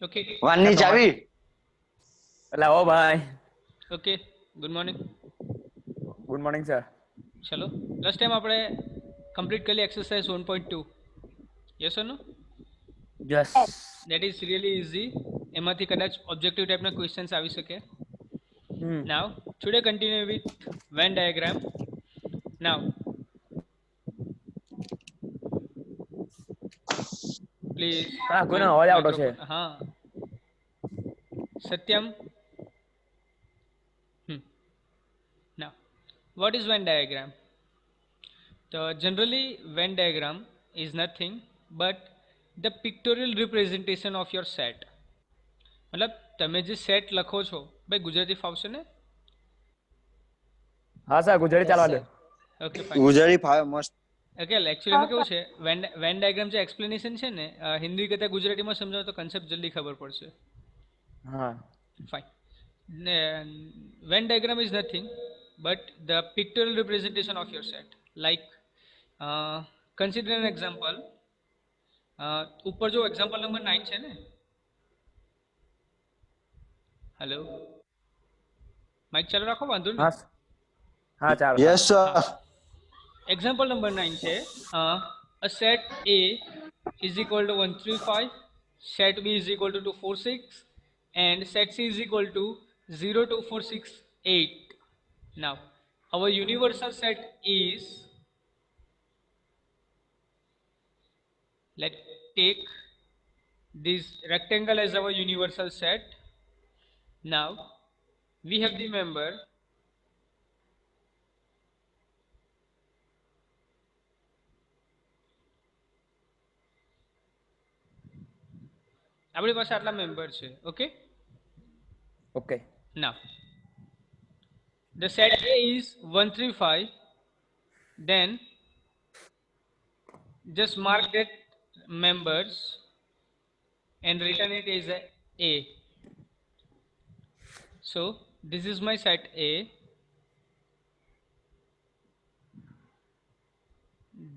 Okay વાનની ચાવી એટલે ઓ ભાઈ okay good morning good morning sir चलो लास्ट टाइम આપણે કમ્પ્લીટ કરી exercise 1.2 yes or no yes that is really easy એમાંથી કદાચ ઓબ્જેક્ટિવ ટાઈપના ક્વેશ્ચન્સ આવી શકે now today continue with Venn diagram now please હા કોઈનો mute અવાજ આવતો છે microphone હા Satyam now what is Venn diagram so generally Venn diagram is nothing but the pictorial representation of your set मतलब તમે જે સેટ લખો છો ભાઈ ગુજરાતી ફાવશે ને હા સર ગુજરાતી ચાલવા દો ઓકે ફાઇન ગુજરાતી ફાવે મસ્ત ઓકે એકચ્યુઅલીમાં કેવું છે વેન ડાયાગ્રામ જે એક્સપ્લેનેશન છે ને હિન્દી કરતાં ગુજરાતીમાં સમજાવો તો કન્સેપ્ટ જલ્દી ખબર પડશે હા fine Venn diagram is nothing but the pictorial representation of your set like consider an example ઉપર જો એક્ઝામ્પલ નંબર 9 છે ને હેલો માઇક ચાલુ રાખો વાંધો હા નહીં હા ચાલો યસ સર Example number 9 છે a set A is equal to 135, set B is equal to 246 and set C is equal to 02468. Now our universal set is, let's take this rectangle as our universal set. Now we have the member આપણી પાસે આટલા member છે okay okay now the set A is 135, then just mark that members and return it as a. So this is my set A,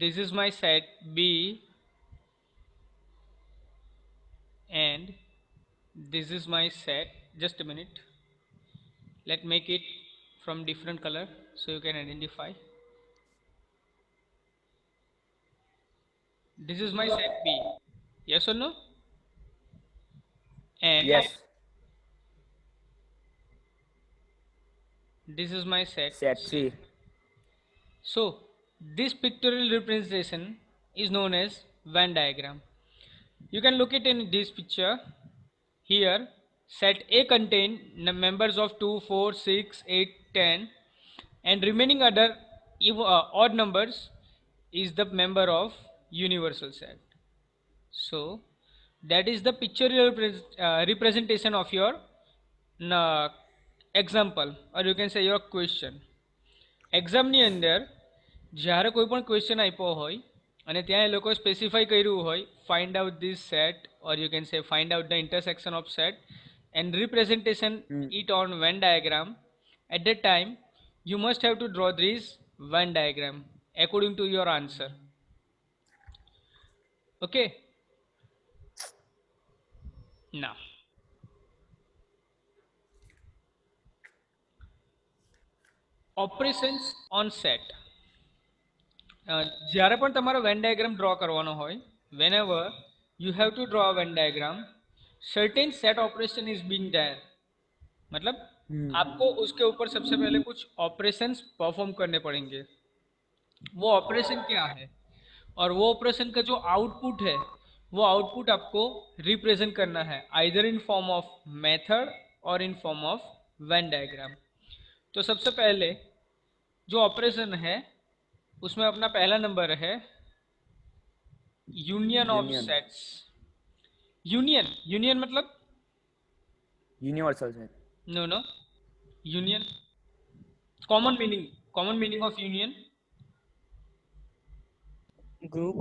this is my set B, and this is my set, just a minute, let's make it from different color so you can identify. This is my set B, yes or no? And yes this is my set set C. C So this pictorial representation is known as Venn diagram. You can look it in this picture. Here set A contain the members of 2, 4, 6, 8, 10 and remaining other odd numbers is the member of universal set. So that is the pictorial representation of your example, or you can say your question. એક્ઝામની અંદર જ્યારે કોઈ પણ question આપ્યો હોય અને ત્યાં એ લોકો સ્પેસિફાઈ કર્યું હોય find out this set or you can say find out the intersection of set and representation it on Venn diagram at that time you must have to draw this Venn diagram according to your answer. Okay, now operations on set. જ્યારે પણ તમારો Venn diagram draw કરવાનો હોય whenever you have to draw a Venn diagram certain set operation is being there मतलब आपको उसके ऊपर सबसे पहले कुछ ऑपरेशंस परफॉर्म करने पड़ेंगे वो ऑपरेशन क्या है और वो ऑपरेशन का जो आउटपुट है वो आउटपुट आपको रिप्रेजेंट करना है either in form of method और in form of Venn diagram. तो सबसे पहले जो ऑपरेशन है उसमें अपना पहला नंबर है union of sets. Union union मतलब યુનિવર્સલ છે no no union common meaning of union group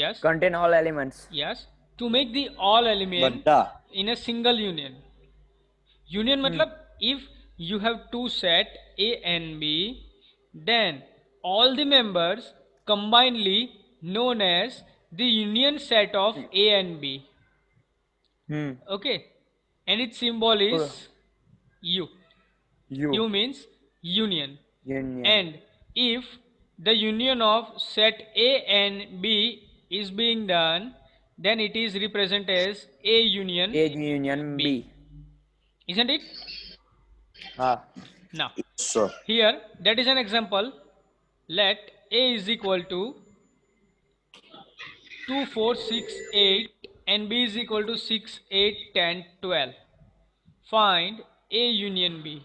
yes contain all elements yes to make the all element બધા in a single union. Union matlab if you have two set A and B, then all the members combinedly known as the union set of A and B. Okay, and its symbol is U. U. U means union. Union. And if the union of set A and B is being done, then it is represented as A union A union B. B. Isn't it? Ah. Now, Sir. here that is an example. Let A is equal to 2, 4, 6, 8 and B is equal to 6, 8, 10, 12. Find A union B.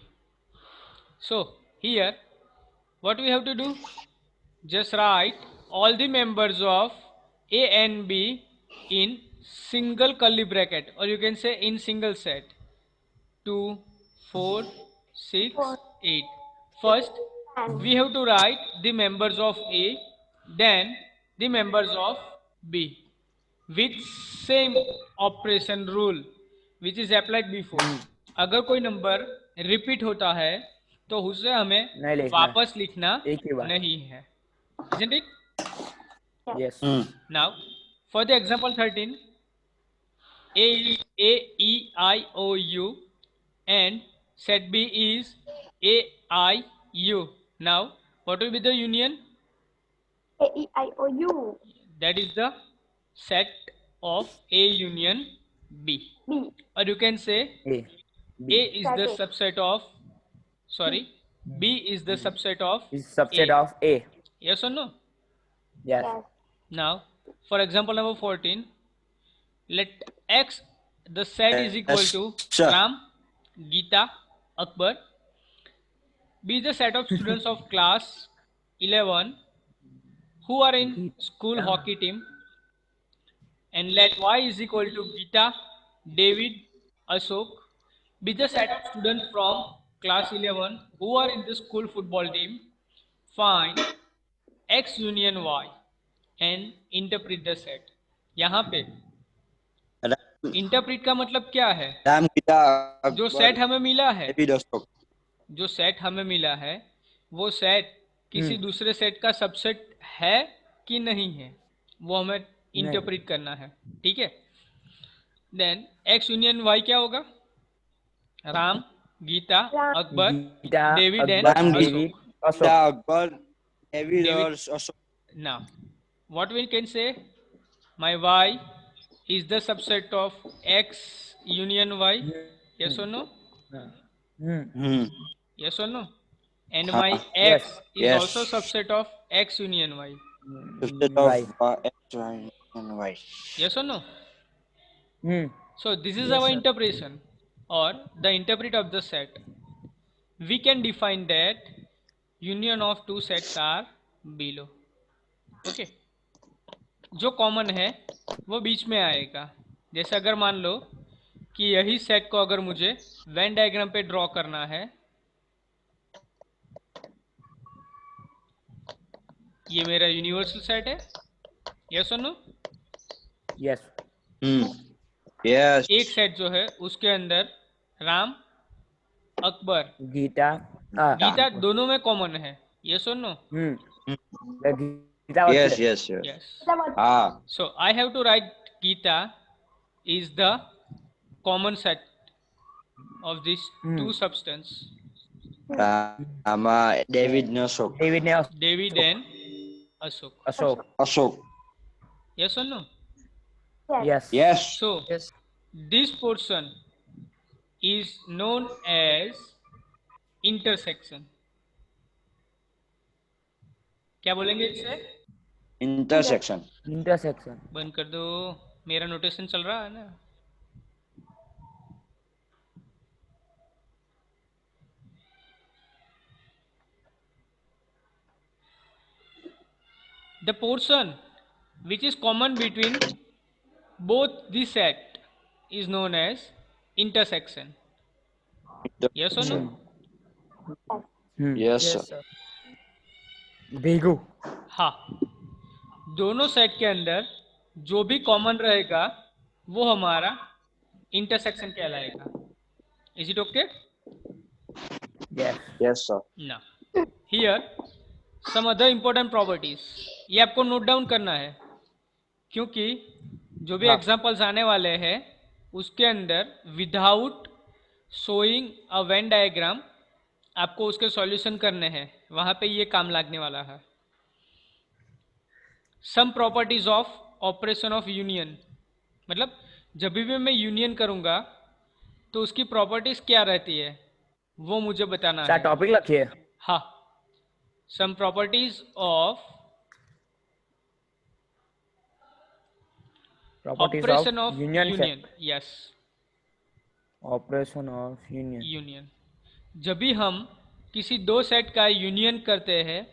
So, here what we have to do? Just write all the members of A and B in single curly bracket, or you can say in single set. 2, 4, 6, 8. First, we have to write the members of A, then the members of B with same operation rule which is applied before. अगर कोई number repeat होता है तो उसे हमें नहीं लिखना, वापस लिखना एक ही बार. नहीं है. Isn't it? Yes. Now, for the example 13, A is A, E, I, O, U and set B is A, I, U. Now, what will be the union? A, E, I, O, U. That is the set of A union B. B. Or you can say A. A is the Set A. subset of, sorry, B is the subset of Is subset A. of A. Yes or no? Yes. Yes. Now, for example number 14, let X, the set is equal Yes, to sir. Ram, Geeta, Akbar, be the set of students of class 11 who are in school hockey team, and let Y is equal to Geeta, David, Ashok, be the set of students from class 11 who are in the school football team. Find X union Y and interpret the set. यहाँ पे interpret का मतलब क्या है? राम गीता जो set हमें मिला है, डेविड अशोक. जो सेट हमें मिला है वो सेट किसी दूसरे सेट का सबसेट है कि नहीं है, वो हमें इंटरप्रिट करना है. ठीक है. देन एक्स यूनियन वाई क्या होगा? Ram, Geeta, Akbar, Geeta, David and Akbar, Ram, David, Ashok. Ashok. Akbar, David David. और Ashok. Now, what we can say? My Y is the subset of X union Y. Yes or no? Hmm. Yes or no? And my Yes. X is Yes. also subset of X union Y. Subset Right. of X, Y, and Y. Yes or no? Hmm. So this is our interpretation or the interpret of the set. We can define that union of two sets are below. Okay. जो common है वो बीच में आएगा. जैसे अगर मान लो कि यही सेट को अगर मुझे वेन डायग्राम पे ड्रॉ करना है, ये मेरा यूनिवर्सल सेट है. यस और नो? Yes. Yes. एक सेट जो है उसके अंदर राम, अकबर, Geeta. गीता दोनों में कॉमन है. यस और no? Hmm. The Geeta was Yes, there. yes, yes. Yes. Ah, So I have to write Geeta is the common set of these two substance, David and Ashok. David ne Ashok. David and Ashok. Ashok. Ashok. Yes or no? Yes. Yes. So Yes. this portion is known as intersection. क्या बोलेंगे इससे? Intersection. Intersection. बंद कर दो, मेरा notation चल रहा है ना. The portion which is common between both the set is known as intersection. Yes or no? Hmm. Yes, sir. Begu. हाँ, दोनों सेट के अंदर जो भी कॉमन रहेगा वो हमारा इंटरसेक्शन कहलाएगा. Is it okay? Yes. Yes, sir. ना. Here some other important properties, ये आपको नोट डाउन करना है क्योंकि जो भी हाँ. एग्जांपल्स आने वाले हैं उसके अंदर without showing a Venn diagram आपको उसके सॉल्यूशन करने हैं, वहां पे ये काम लगने वाला है। Some properties of operation of union, मतलब जब भी मैं यूनियन करूंगा तो उसकी प्रॉपर्टीज क्या रहती है वो मुझे बताना सर है। टॉपिक लिखिए। हाँ, some properties of properties of operation of union union. Set. Yes, operation of union. Union. जब भी हम किसी दो सेट का यूनियन करते हैं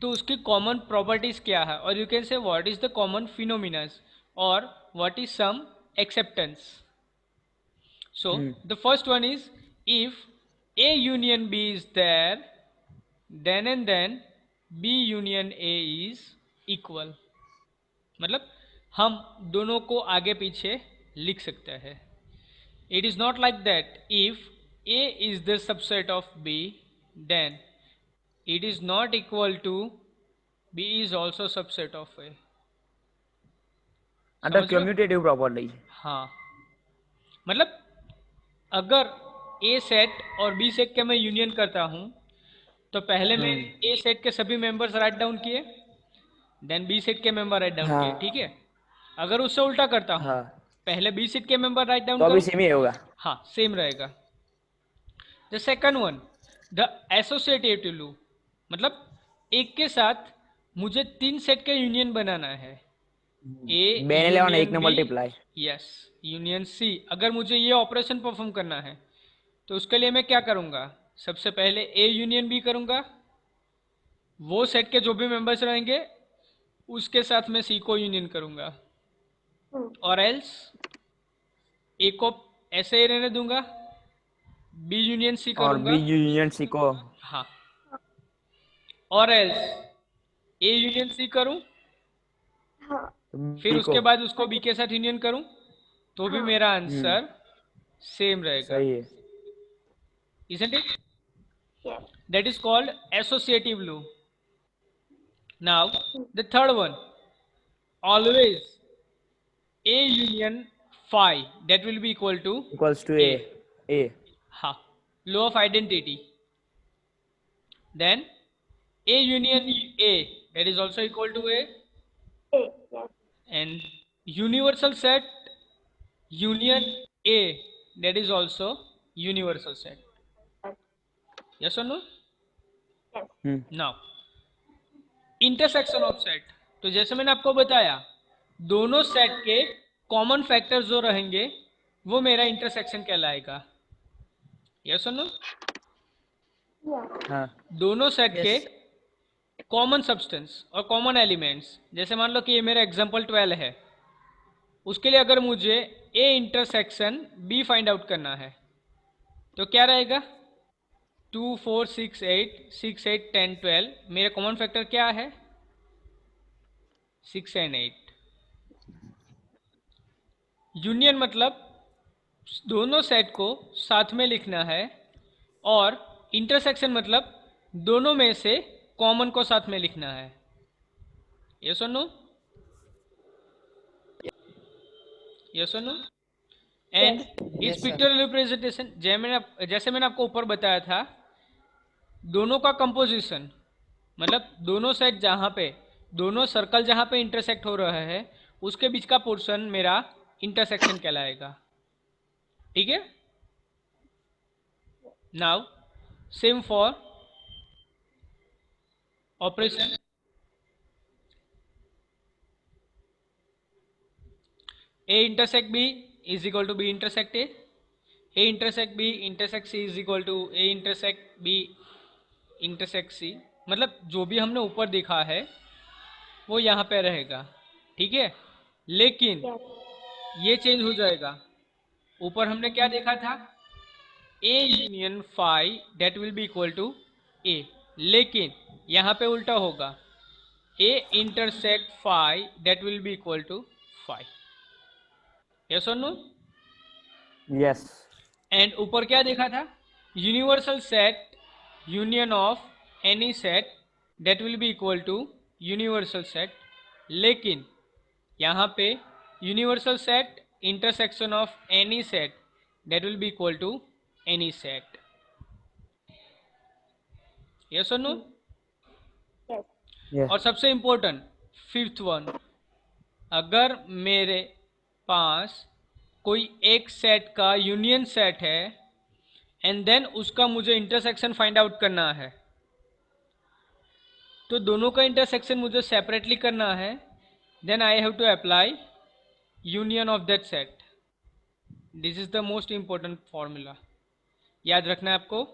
तो उसकी कॉमन प्रॉपर्टीज क्या है, और you can say what is the common phenomenons और what is some exceptions. So the first one is, if A union B is there, then and then B union A is equal। मतलब हम दोनों को आगे पीछे लिख सकते हैं। It is not like that, if A is the subset of B, then it is not equal to B is also subset of A। Under समझ रहे हो? Commutative property. हाँ, मतलब अगर ए सेट और बी सेट के मैं यूनियन करता हूँ तो पहले मैं ए सेट के सभी मेंबर्स राइट डाउन किए, देन बी सेट के मेंबर राइट डाउन किए, हाँ ठीक है। अगर उससे उल्टा करता हूँ, हाँ, पहले बी सेट के मेंबर राइट डाउन तो अभी करूँ, सेम ही होगा। हाँ सेम रहेगा। The second one, the associative लू, मतलब एक के साथ मुझे तीन सेट का यूनियन बनाना है। ए बेन इलेवन एक यूनियन ने B, multiply. Yes, union C. अगर मुझे ये ऑपरेशन परफॉर्म करना है तो उसके लिए मैं क्या करूंगा, सबसे पहले ए यूनियन बी करूंगा, वो सेट के जो भी मेंबर्स रहेंगे उसके साथ मैं सी को यूनियन करूंगा, और एल्स ए को ऐसे ही रहने दूंगा, बी यूनियन सी और बी करूंगा, यूनियन सी को। हाँ, और एल्स ए यूनियन सी करूं, हाँ तो फिर बी उसके को। बाद उसको बी के साथ यूनियन करूं, तो भी मेरा आंसर सेम रहेगा। सही है। Isn't it? yes That is called associative law. Now the third one, always A union phi that will be equal to equals to A। A. Ha, law of identity। Then A union A that is also equal to A, A yes and universal set union A that is also universal set। Yes or no? yes Now intersection of set, तो जैसे मैंने आपको बताया दोनों set के common factors जो रहेंगे वो मेरा इंटरसेक्शन कहलाएगा। यस और नो? yeah हाँ। दोनों सेट के यस। कॉमन सब्सटेंस और कॉमन एलिमेंट्स, जैसे मान लो कि ये मेरा एग्जांपल 12 है, उसके लिए अगर मुझे A intersection B find out करना है तो क्या रहेगा, 2 4 6 8 6 8 10 12, मेरे कॉमन फैक्टर क्या है, 6 एंड 8। यूनियन मतलब दोनों सेट को साथ में लिखना है, और इंटरसेक्शन मतलब दोनों में से कॉमन को साथ में लिखना है। यस और नो? यस और नो? एंड इस यस सर। पिक्चरल रिप्रेजेंटेशन जैसे मैंने आपको ऊपर बताया था, दोनों का कंपोजिशन मतलब दोनों सेट जहाँ पे, दोनों सर्कल जहाँ पे इंटरसेक्ट हो रहा है उसके बीच का पोर्शन मेरा इंटरसेक्शन कहलाएगा। ठीक है? Now same for operation. A intersect B is equal to B intersect A, A intersect B intersect C is equal to A intersect B intersect C। मतलब जो भी हमने ऊपर देखा है वो यहाँ पे रहेगा, ठीक है, लेकिन yes ये चेंज हो जाएगा। ऊपर हमने क्या देखा था, A union phi that will be equal to A, लेकिन यहाँ पे उल्टा होगा, A intersect phi that will be equal to phi. Yes और नो? यस। एंड ऊपर क्या देखा था, universal set union of any set that will be equal to universal set, लेकिन यहाँ पे universal set intersection of any set, that will be equal to any set. Yes or no? Yes. Yes. और सबसे important fifth one, अगर मेरे पास कोई एक set का यूनियन सेट है एंड देन उसका मुझे इंटरसेक्शन फाइंड आउट करना है, तो दोनों का इंटरसेक्शन मुझे सेपरेटली करना है, then I have to apply union of that set. This is the most important formula, याद रखना है आपको.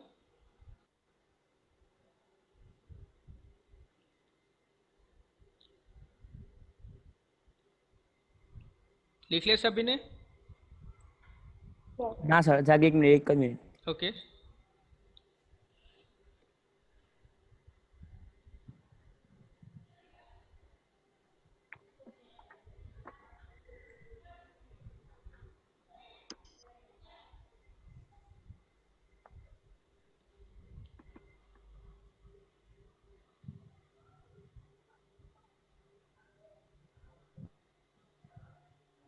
लिख लिया सभी ने? Yes. ना सर, जाके एक मिनट, एक minute. Okay.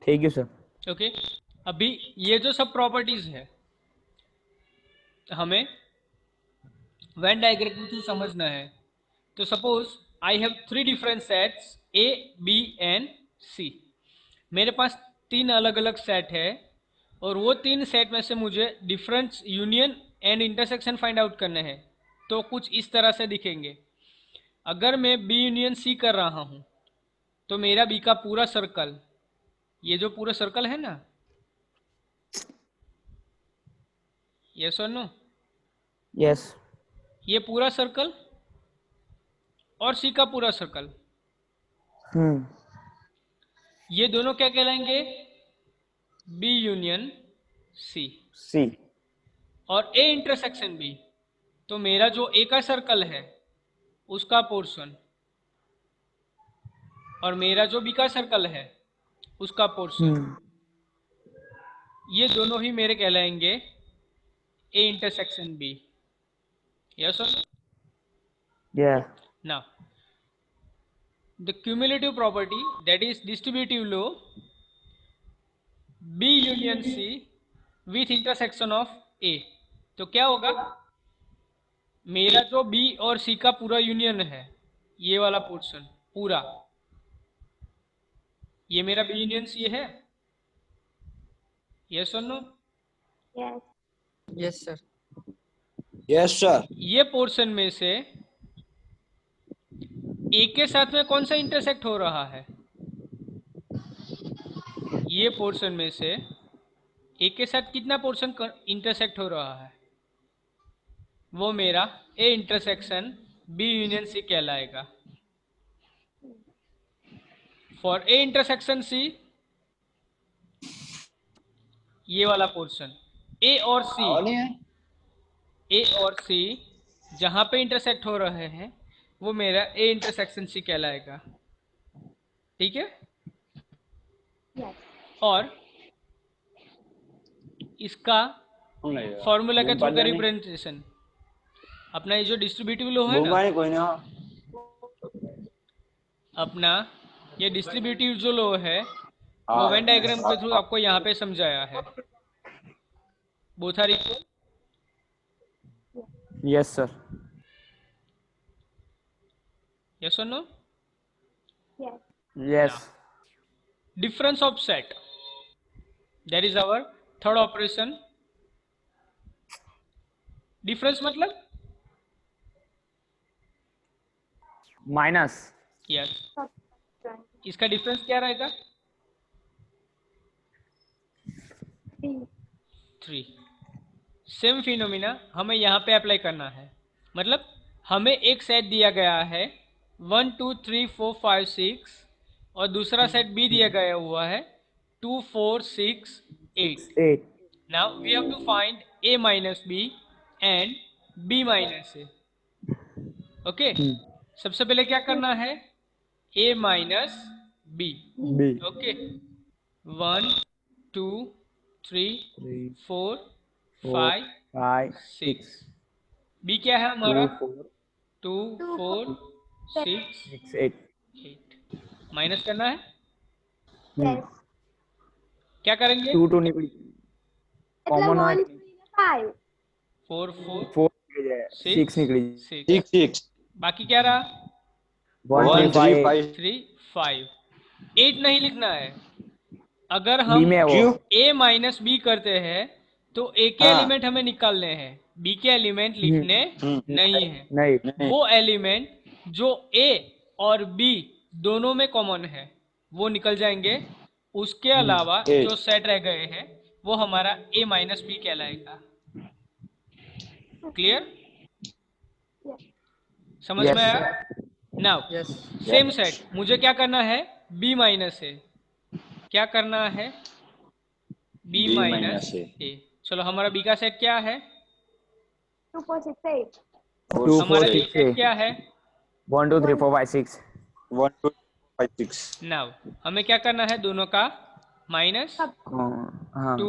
Thank you sir. Okay. अभी ये जो सब प्रॉपर्टीज है हमें वेन डायग्राम के थ्रू समझना है. तो suppose I have 3 different sets A, B and C. मेरे पास 3 अलग अलग सेट है और वो 3 सेट में से मुझे difference, union and intersection find out करने हैं. तो कुछ इस तरह से दिखेंगे. अगर मैं बी यूनियन सी कर रहा हूँ तो मेरा बी का पूरा सर्कल, ये जो पूरा सर्कल है ना, यस और नो, यस. ये पूरा सर्कल और सी का पूरा सर्कल, ये दोनों क्या कहलाएंगे? B union C. सी. और ए इंटरसेक्शन बी, तो मेरा जो ए का सर्कल है उसका पोर्शन और मेरा जो बी का सर्कल है उसका पोर्शन, ये दोनों ही मेरे कहलाएंगे A intersection B. Yes sir? Yeah. Now, the cumulative property, that is distributive law, B union C with intersection of A. तो क्या होगा? मेरा जो B और C का पूरा यूनियन है, ये वाला पोर्शन पूरा, ये मेरा B यूनियन C है. यस और no? Yes. Yes, sir. Yes, sir. ये पोर्शन में से ए के साथ में कौन सा इंटरसेक्ट हो रहा है? ये पोर्शन में से ए के साथ कितना पोर्शन इंटरसेक्ट हो रहा है? वो मेरा A intersection B union C कहलाएगा. फॉर ए इंटरसेक्शन सी, ये वाला पोर्शन ए और सी जहां पे इंटरसेक्ट हो रहे हैं वो मेरा ए इंटरसेक्शन सी कहलाएगा. ठीक है? Yes. और इसका फॉर्मूला के थ्रू का रिप्रेजेंटेशन अपना ये जो डिस्ट्रीब्यूटिव लो है ना, कोई ना. अपना ये डिस्ट्रीब्यूटिव जो लो है वो वेन डायग्राम के थ्रू आपको यहाँ पे समझाया है. Both are equal. Yes sir. Yes और no? Yes. Yes. Difference of set, that is our third operation. Difference मतलब माइनस. yes, Subtract. इसका डिफरेंस क्या रहेगा? 3. 3. सेम फिनोमिना हमें यहाँ पे अप्लाई करना है. मतलब हमें एक सेट दिया गया है 1 2 3 4 5 6 और दूसरा सेट बी दिया गया हुआ है 2 4 6 8. 8. Now we have to find a minus b and b minus a. Okay. सबसे पहले क्या करना है? a minus b. B. Okay. 1 2 3 4 5 5 6. b क्या है हमारा? 2 2 4 6 6 8. 8. माइनस करना है. Yes. क्या करेंगे? 2 2 निकली એટલે कॉमन 1 है 3 ને 5 4 4 4 निकली है 6 6 निकली 6 6 6 बाकी क्या रहा? 1 3 1 3 5 5 3 5 8 नहीं लिखना है। अगर बी हम में है वो क्यों? a माइनस बी करते हैं तो a के हाँ। एलिमेंट हमें निकालने हैं, b के एलिमेंट लिखने नहीं है। नहीं नहीं वो एलिमेंट जो a और b दोनों में कॉमन है वो निकल जाएंगे। उसके अलावा 8 जो सेट रह गए हैं वो हमारा a माइनस बी कहलाएगा। क्लियर? yes समझ में यस आया? नाउ सेम सेट मुझे क्या करना है? b माइनस ए। क्या करना है? b B minus minus A ए। चलो हमारा b का सेट क्या है? 2 4 6 8 2 हमारा 4 a 6 सेट क्या है? 1 2 3 4 5 6 1 2 5 6 नाउ हमें क्या करना है? दोनों का माइनस सब हाँ 2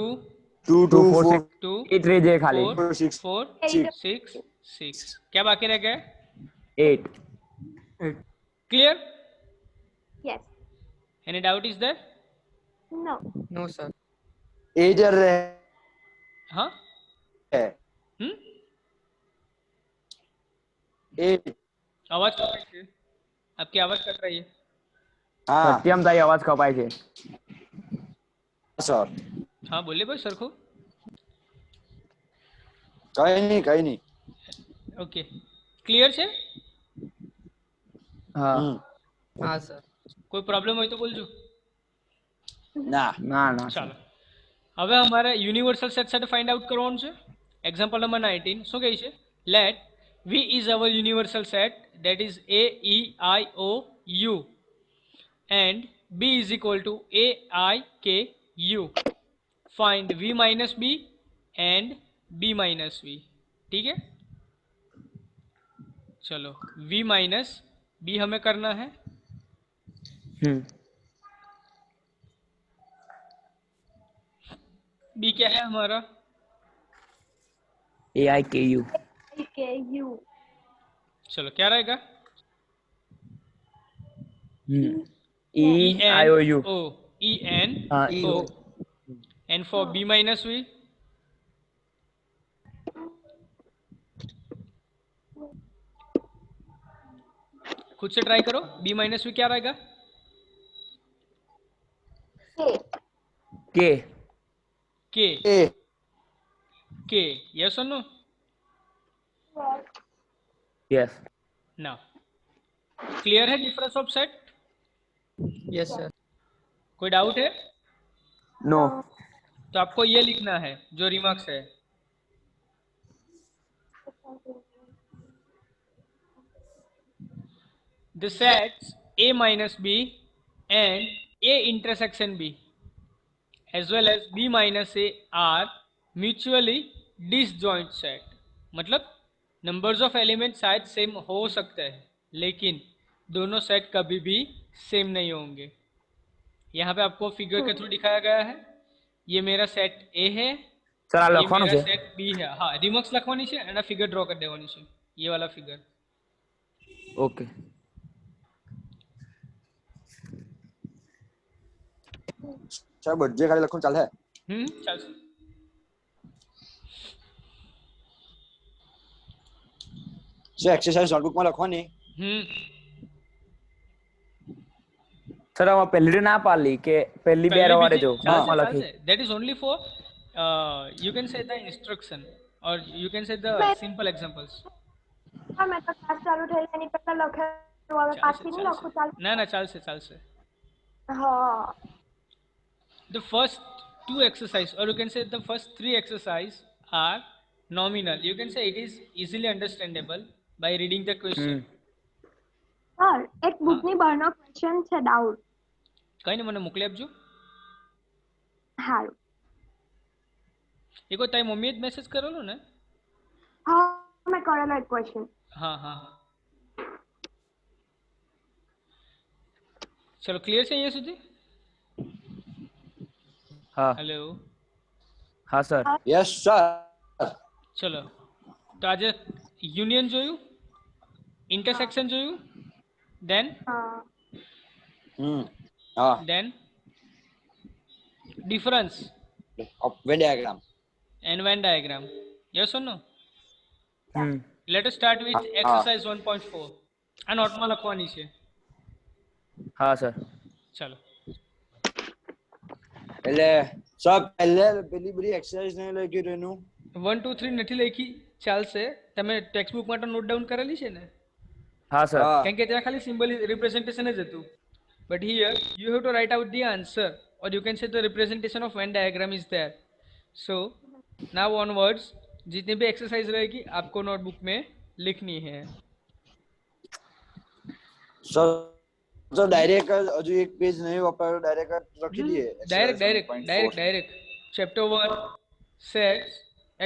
2 2 2 4 6 4 2 8 रह जाए खाली 4 6 4 6 8 6 6 क्या बाकी रह गया? 8 clear? yes any doubt is there? no no sir A जर रहे हाँ हैं हम्म 8 आवाज कट रही है, आपकी आवाज कट रही है। हाँ सत्यम ताई अवाज कपाय છે सर हाँ बोलिए भाई सरखो। कहीं नहीं ओके क्लियर છે? હા हाँ સર કોઈ પ્રોબ્લેમ હોય તો બોલજો। ना ના ના સર ચાલો હવે અમારે યુનિવર્સલ સેટ સાથે ફાઇન્ડ આઉટ કરવાનું છે। એક્ઝામ્પલ નંબર 19 શું કહે છે? Let V is our universal set that is A E I O U and B is equal to A I K U. Find V minus B and B minus V। ठीक है चलो V minus B हमें करना है। B क्या है हमारा? AIKU k u चलो क्या रहेगा? EIOU E N हाँ O and for B minus V खुद से ट्राई करो। B माइनस V क्या रहेगा? k K K A K yes or no? yes now clear है difference of set? yes sir कोई डाउट है? no तो आपको ये लिखना है जो रिमार्क्स है। The sets A minus B and A intersection B as well as B minus A are mutually disjoint set। मतलब नंबर्स ऑफ एलिमेंट शायद सेम हो सकते हैं लेकिन दोनों सेट कभी भी सेम नहीं होंगे। यहाँ पे आपको फिगर के थ्रू दिखाया गया है। ये मेरा सेट ए है, સર આ ये લખવાનું मेरा છે सेट बी है। हाँ रिमार्क्स લખવાની છે અને ફિગર ડ્રો કરી દેવાની છે, ये वाला फिगर। ઓકે સાહેબ બજે ખાલી લખું ચાલે ચાલશે। જે એક્સરસાઇઝ નોટબુકમાં લખવાની સર આમાં પહેલી ના પાડલી કે પહેલી બે રવાડે જો हाँ માં લખી that is only for you can say the instruction or you can say the simple examples। હા મેં તો ક્લાસ ચાલુ થઈ એની પહેલા લખેલું હવે પાછી નહીં લખું ચાલુ ના ના ચાલશે। હા The first two exercise or you can say the first three exercise are nominal, you can say it is easily understandable by reading the question। Sir એક બુકની બહારનો ક્વેશ્ચન છે ડાઉટ કઈ નહીં મને મોકલી આપજો। હારું એ કોઈ તારી મમ્મીએ જ મેસેજ કરેલો ને? હા મેં કરેલો એક ક્વેશ્ચન हाँ चलो क्लियर છે અહીંયા સુધી? હા हेलो હા સર यस सर चलो तो આજે યુનિયન જોયું, ઇન્ટરસેક્શન જોયું, હા हाँ then difference of Venn diagram. and Venn diagram. Yes or no? Hmm Let us start with exercise 1.4. આ નોટમાં લખવાની છે. હા સર ચાલો. એટલે સર પહેલે પેલી બધી એક્સરસાઇઝ ને લખી એનું 1 2 3 નથી લખી ચાલશે. તમે ટેક્સ્ટ બુક માટે નોટ ડાઉન કરેલી છે ને? હા સર હા કારણ કે ત્યાં ખાલી સિમ્બલ રિપ્રેઝન્ટેશન જ હતું. But here you have to write out the answer, or you can say the representation of Venn diagram is there. So now onwards जितनी भी एक्सरसाइज रहेगी आपको नोटबुक में लिखनी है. સર તો ડાયરેક્ટ હજુ એક પેજ નહીં વાપર્યો ડાયરેક્ટ લખી દઈએ direct chapter 1 sets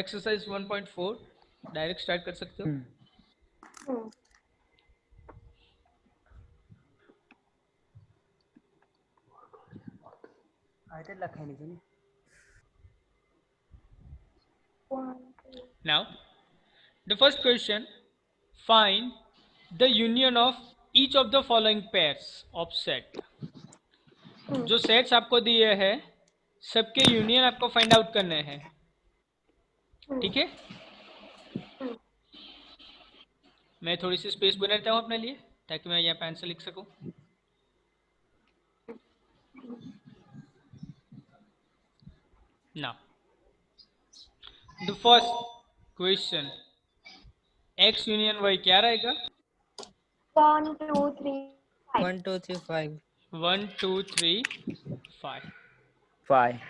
exercise 1.4 direct start कर सकते हो. Now the first question, find the union of each of the following pairs of set. जो सेट्स आपको दिए हैं सबके यूनियन आपको फाइंड आउट करने हैं. ठीक है, मैं थोड़ी सी स्पेस बना देता हूँ अपने लिए ताकि मैं यहाँ पेन से लिख सकूँ. Now the first question, x union y क्या रहेगा? 1 2 3 5 1 2 3 5 1 2 3 5. 5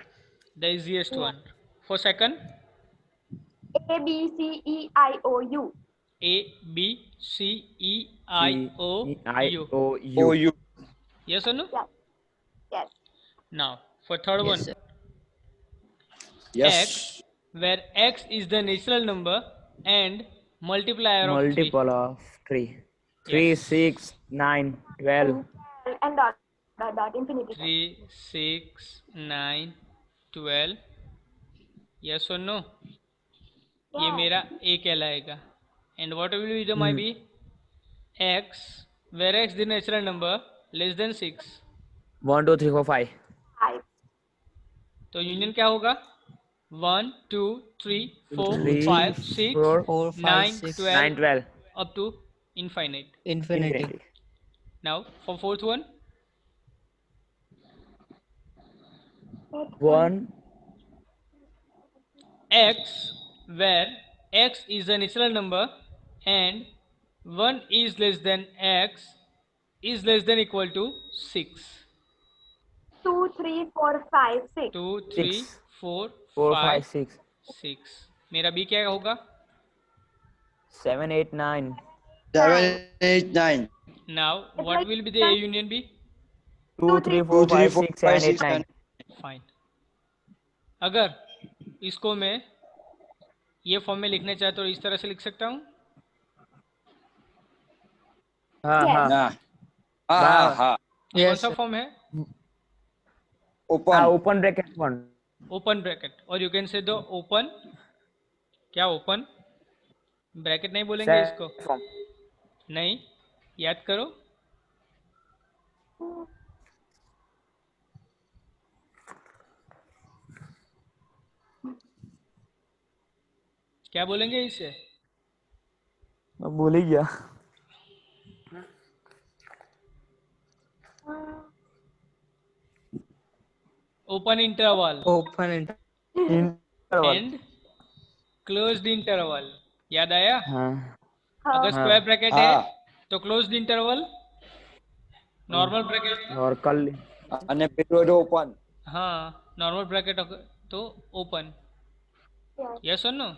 The easiest one. For second, A B C E I O U. A B C E I O U. O O U U Yes or no? Yes. Now for third Yes, one, sir. Yes x, where x is the natural number and multiplier of 3. multiple of 3 3 Yes. 6 9 12 And dot infinity. 3 6 9 12. Yes or no? ये Yes. मेरा a कहलाएगा. And what will be the my b? X, where x the natural number less than 6. 1 2 3 4 5 5 तो union क्या होगा? 1 2 3 4 3 5 6 4 4 5 9 6 12 9 12 up to infinite. infinity. infinity Now for fourth one, 1 x, where x is a natural number and 1 is less than x is less than equal to 6. 2 3 4 5 6 2 3 6 4 4 5 5 6 6. मेरा b क्या होगा? 7 8 9 7 8 9 Now what will be the a union b? 2 3 4 2 3 5 4 6 7 5 8 6 9 fine. अगर इसको मैं ये form में लिखना चाहता हूँ इस तरह से लिख सकता हूँ. हाँ Yes. हाँ ના હા હા હા कौन Yes, सा sir. फॉर्म है? ઓપન हाँ ओपन ब्रैकेट 1 ओपन ब्रैकेट. और यू कैन से द ओपन, क्या ओपन ब्रैकेट नहीं बोलेंगे इसको? फॉर्म नहीं, याद करो. क्या बोलेंगे इसे? मैं भूल ही गया open interval Open and and closed interval. याद आया? हाँ अगर हाँ। स्क्वायर ब्रैकेट हाँ। है तो क्लोज्ड इंटरवल, नॉर्मल ब्रैकेट, और कल અને પેલું હતો ઓપન हाँ नॉर्मल ब्रैकेट तो ओपन. Yes. यस और नो?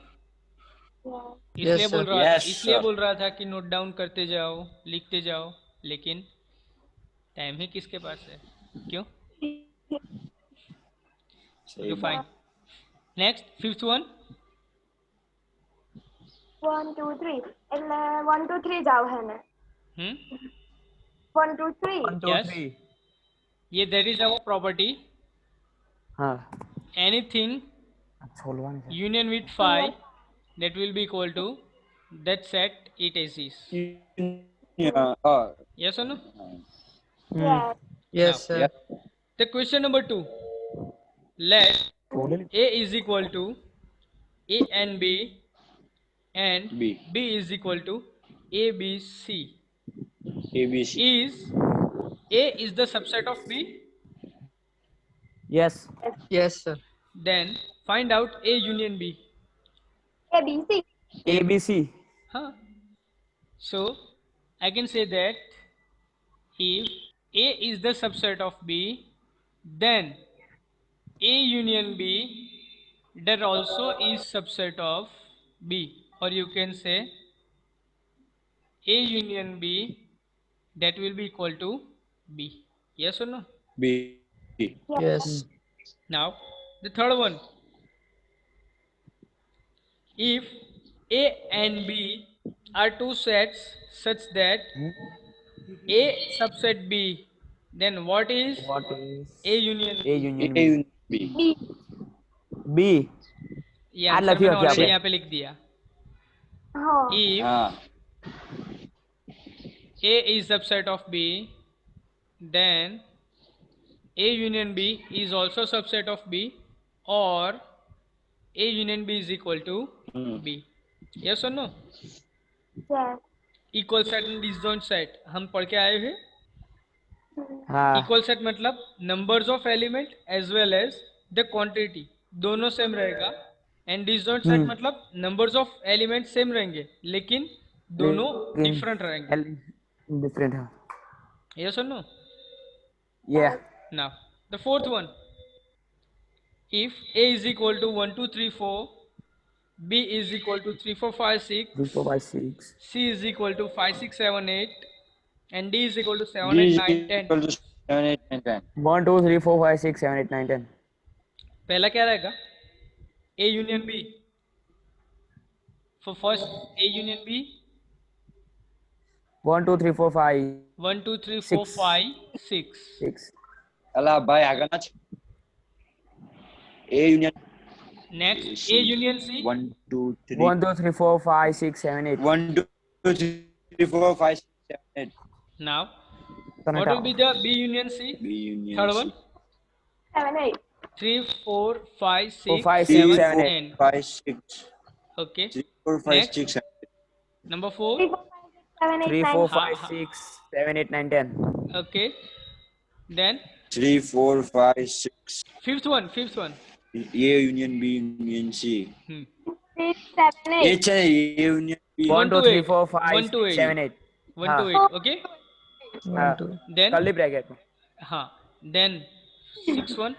Yes. इसलिए Yes, बोल sir. रहा था, Yes, इसलिए sir. बोल रहा था कि नोट डाउन करते जाओ, लिखते जाओ, लेकिन टाइम ही किसके पास है? क्यों? સહી फाइन. Next fifth one. 1 2 3 એટલે 1 2 3 જાવ હે ને 1 2 3 1 2 Yes. 3 ये दैट इज अवर प्रॉपर्टी. हाँ एनीथिंग छोलवानी है union with 5 that will be equal to that set it as is. હા Yes or no? Yes. yes, Now, sir. Yes. the question number 2, let A is equal to A and B and B. B is equal to A, B, C. ABC. Is A is the subset of B? Yes. Yes, sir. Then find out A union B. ABC. ABC. Huh? So I can say that if A is the subset of B, then A union B that also is subset of B, or you can say A union B that will be equal to B. Yes or no? B. Yes. Now the third one, if A and B are two sets such that A subset B, then what is What is A union A B? union A B? union B. B. B. ये आज answer लखी मैंने रखी already आपने। यहाँ पे लिख दिया. हाँ. If हाँ. A is subset of B, then A union B is also subset of B, or A union B is equal to B. Yes or no? Yes. Equal set and disjoint set हम पढ़ के आए हैं. हाँ. Equal set मतलब numbers of element as well as the quantity दोनों same रहेगा. And disjoint set मतलब नंबर्स ऑफ एलिमेंट सेम रहेंगे लेकिन दोनों डिफरेंट रहेंगे. Different. हाँ. यस और no? Yeah. Now the fourth one, if A is equal to 1 2 3 4, B is equal to 3 4 5 6, 3, 4, 5, 6. C is equal to 5 6 7 8, and D is equal to 7 D 8 is 9 10. equal to 7, 8, 9, 10. 1, 2, 3, 4, 5, 6, 7, 8, 9, 10. पहला क्या रहेगा? A union B. For first A union B, 1, 2, 3, 4, 5, 1 2 3 4 6. 5 6. 6. अला भाई आगे ना A union Next A union C. 1 2 3 1, 2, 3, 4, 5, 6, 7, 8. 1 2 3 4 5 6 7 8. Now what will be the B union C? B union Third C. one, 7, 8. 3 4 5 4, 6 5, 7 6, 7, 8. 10. 5 6 Okay. 3 4 5 Next. 6 7 8. Number 3, 4. 4, 5, 6, 7, 8, 3, 9. 4, Ha, 5, ha. 6, 7, 8, 9, 10. Okay. Then 3 4 5 6. fifth one. A union B union C. 3, 7, 8. H है A union B. 1, 2, 3, 4, 5, 1 to 8. 7, 8. 1 to 8. Okay. हाँ. Then Curly bracket. हाँ. Then sixth one.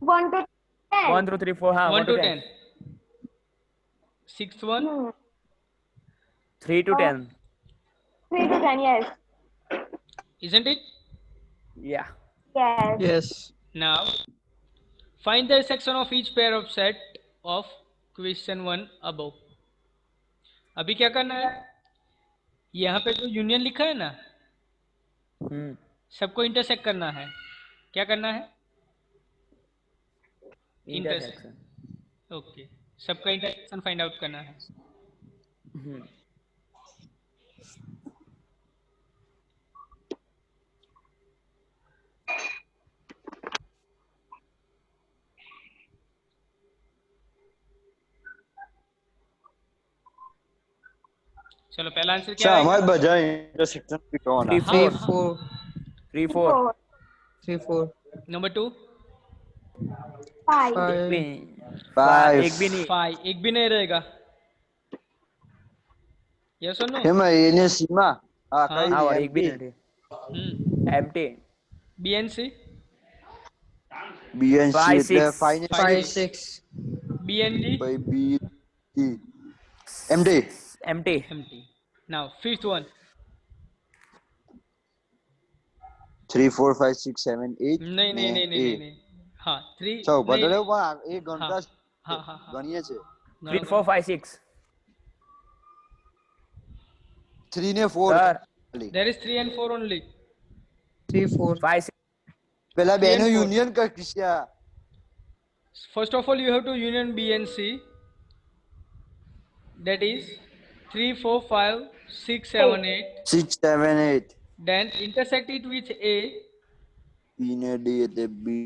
1 to 10. 1, 2, 3, 4, हाँ. 1 to 10. Sixth one. 3 to 10. 3 to 10, yes. Isn't it? Yeah. Yes. Yes. Now find the intersection of each pair of set of question 1 above. अभी क्या करना है? यहाँ पे जो यूनियन लिखा है ना, सबको इंटरसेक्ट करना है. क्या करना है? Intersection. ओके. सबका इंटरसेक्शन फाइंड आउट करना है. चलो पहला आंसर क्या अच्छा है? हमारे बजाय इंटरसेक्शन भी कौन है 3, 4. 3 4 3, 4. 3 4 नंबर 2. 5. 5 5 एक भी नहीं. 5 एक भी नहीं रहेगा. यस और नो? हेमा ये सीमा हाँ हाँ, कहीं और एक भी नहीं नहीं. Empty. B and C. B and C 5, એટલે 6. 5 ને 5 6 B and D. by B C empty Empty. empty. Now fifth one. 3 4 5 6 7 8 नहीं. हाँ 3. ચાલો બદલે પણ એ ગણતા हाँ. ગણીએ છે 3, 4, 5, 6. 3 ને 4 Sir. There is 3 and 4 only. 3 4 5, 6. પેલા બે નો 3 and 4. યુનિયન કર કિસ્યા First of all, you have to union B and C. That is 3 4 5 6 7 8. 6 7 8 Then intersect it with A. B ને D એટલે B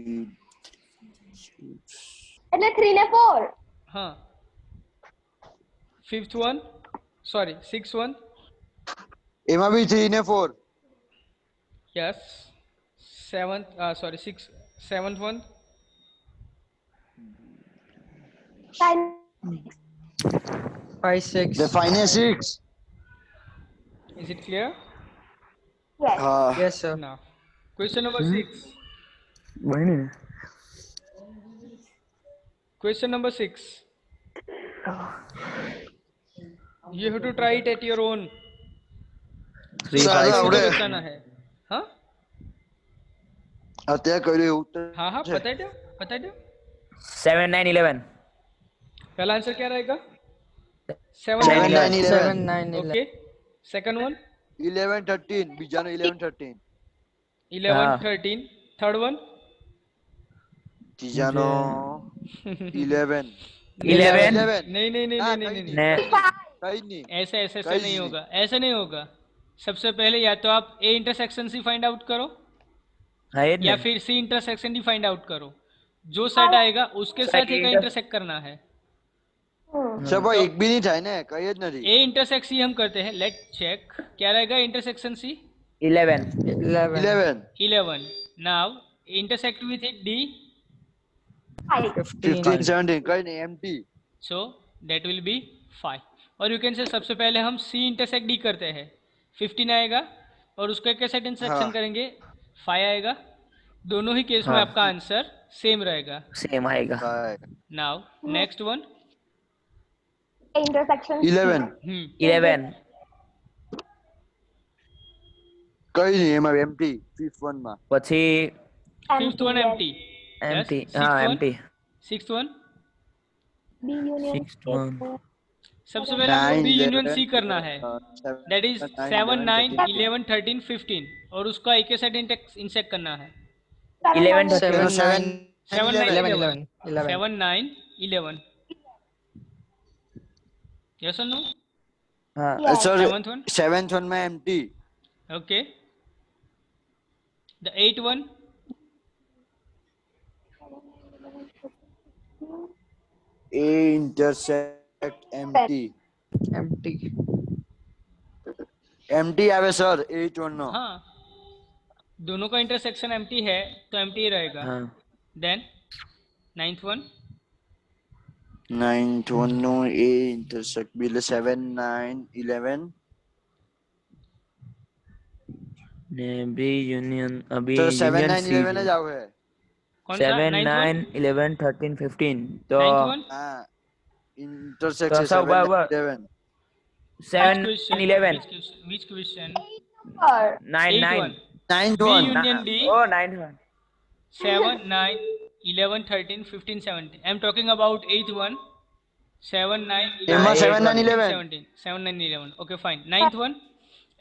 એટલે 3 ને 4. हाँ, fifth one, sorry six one, એમાં બી 3 ને 4. Yes, seventh, sorry six, seventh one, 5 5 6. The 5 ને 6. Is it clear? yes હા. Yes sir. Now, question number 6. वही नहीं Question number 6. You have to try it at your own. 3 Sir, 5 આવડે. बचाना है. हाँ અત્યારે કર્યું એવું તો हाँ हाँ, છે. बता दो. 7 9 11 पहला आंसर क्या रहेगा? 7 7 9 9 11. 7 9 11. ओके. Second one 11 13. બીજાનો 11 13. 11 हाँ. 13. Third one ત્રીજાનો 11. 11 नहीं नहीं नहीं हाँ, नहीं कहीं नहीं ने કઈ નહીં. ऐसे ऐसे कहीं नहीं नहीं। होगा, ऐसे नहीं होगा. सबसे पहले या तो आप A intersection C find out करो हाँ ये या नहीं फिर C intersection D find out करो. जो सेट आएगा उसके Set साथ ही का inter- इंटरसेक्ट करना है. સર ભાઈ એક બી નહીં થાય ને, કઈ જ નથી. ए इंटरसेक्ट सी हम करते हैं. लेट चेक क्या रहेगा intersection C. 11 11. 11 11. Now intersect with it D, 5 15 15. 17 કઈ નહીં empty. So that will be 5. और यू कैन से सबसे पहले हम सी इंटरसेक्ट डी करते हैं. 15 आएगा और उसको एक साथ इंटरसेक्शन हाँ। करेंगे, 5 आएगा. दोनों ही केस में हाँ। आपका आंसर सेम रहेगा. सेम आएगा. Now next one. intersection 11 11 કઈ નહીં એમાં એમટી. 5th one માં પછી फिफ्थ वन एम्प्टी. empty हाँ empty sixth one B union 6 1 सबसे पहले हमको 9 बी यूनियन 11, सी करना है. दैट इज 7 9 11 13 15 और उसका एक ही साथ इंसेक्ट करना है. 11 7 7 9 7 9 11 11 11. 7 9 11. यस और नो? हाँ Yes. Sir seventh one 7th one માં MT. Okay. The 8 one A intersect empty. Empty. empty આવે સર 8 one નો. हाँ, दोनों का इंटरसेक्शन एम्प्टी है तो एम्प्टी ही रहेगा. हाँ then ninth one 9th one નો A intersect એટલે 7 9 11. ने बी यूनियन अभी તો 7 यूनियन 9 सी 11 જ આવે. कौन सा? 7 नाइन्थ 9 11 13 15 तो नाइन्थ वन. હા intersect તો છે સૌ 7 બરાબર. 11. 7 11 Which question? 9 8 9 one. 9th B one union D. oh 9 1 7 9 11 13 15 17. I'm talking about 8th one. 7 9 એમાં 11 7 9 11. 17. 7 9 11. Okay, fine. Ninth one.